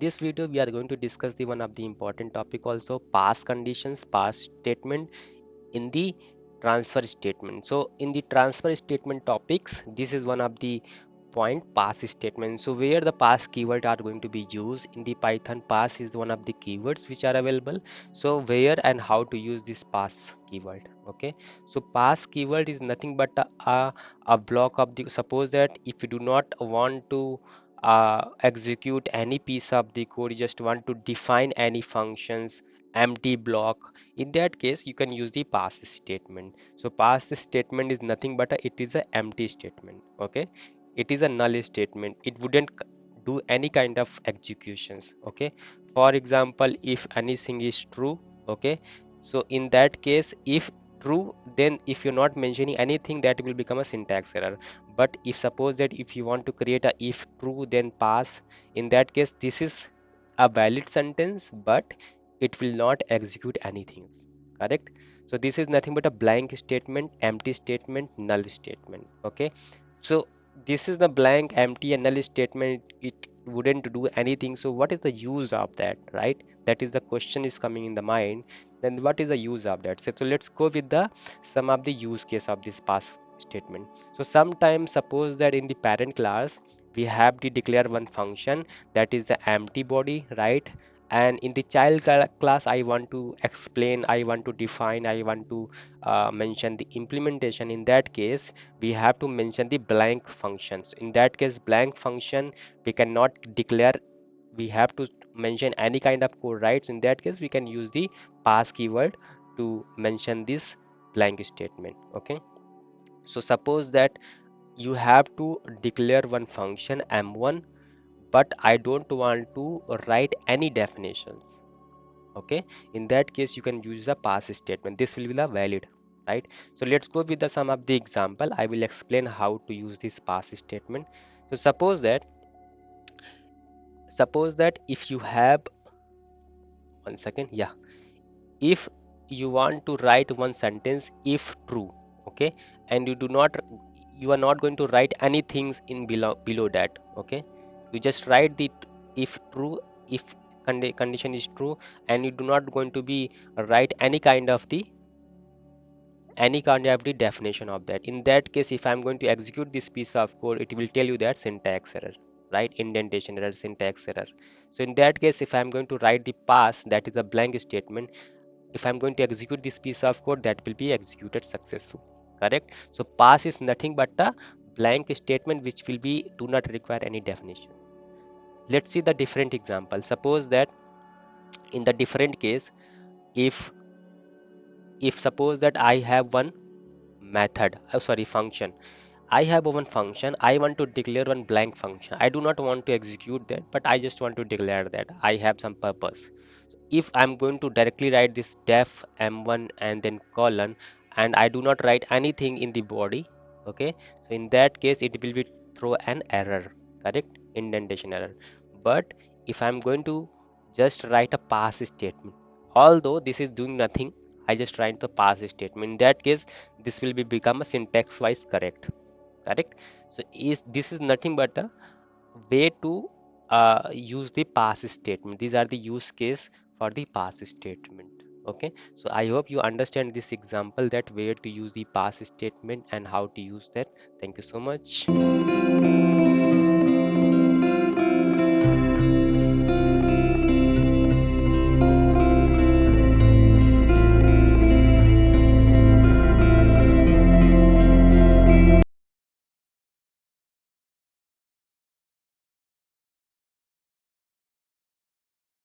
this video we are going to discuss the one of the important topic also, past conditions, past statement in the transfer statement. So in the transfer statement topics, this is one of the point, pass statement. So where the pass keyword are going to be used in the Python, pass is one of the keywords which are available. So where and how to use this pass keyword. Okay, so pass keyword is nothing but a block of the, suppose that if you do not want to execute any piece of the code, you just want to define any functions, empty block, in that case you can use the pass statement. So pass statement is nothing but it is a empty statement. Okay, it is a null statement, it wouldn't do any kind of executions. Okay, for example, if anything is true, okay, so in that case, if true, then if you're not mentioning anything, that will become a syntax error. But if suppose that if you want to create a if true then pass, in that case this is a valid sentence, but it will not execute anything. Correct? So this is nothing but a blank statement, empty statement, null statement. Okay, so this is the blank, empty and null statement, it wouldn't do anything. So what is the use of that, right? That is the question is coming in the mind. Then what is the use of that? So let's go with the some of the use case of this pass statement. So sometimes suppose that in the parent class we have to declare one function, that is the empty body, right? And in the child class I want to explain, I want to define, I want to mention the implementation. In that case we have to mention the blank functions. In that case blank function we cannot declare, we have to mention any kind of code, right? So in that case we can use the pass keyword to mention this blank statement. Okay, so suppose that you have to declare one function m1, but I don't want to write any definitions. Okay, in that case you can use the pass statement, this will be the valid, right? So let's go with the some of the example, I will explain how to use this pass statement. So suppose that if you have, one second, yeah, if you want to write one sentence if true, okay, and you do not, you are not going to write anything in below that. Okay, you just write the if true, if condition is true, and you do not going to be write any kind of the definition of that. In that case if I'm going to execute this piece of code, it will tell you that syntax error, right? Indentation error, syntax error. So in that case if I'm going to write the pass, that is a blank statement, if I'm going to execute this piece of code, that will be executed successful. Correct? So pass is nothing but a blank statement which will be do not require any definitions. Let's see the different example. Suppose that in the different case, if suppose that I have one method, sorry, function, I have one function, I want to declare one blank function, I do not want to execute that, but I just want to declare that I have some purpose. If I'm going to directly write this def m1 and then colon, and I do not write anything in the body, okay, so in that case it will be throw an error, correct, indentation error. But if I'm going to just write a pass statement, although this is doing nothing, I just write the pass statement, in that case this will be become a syntax wise correct. Correct. So is this is nothing but a way to use the pass statement. These are the use case for the pass statement. Okay, so I hope you understand this example, that where to use the pass statement and how to use that. Thank you so much.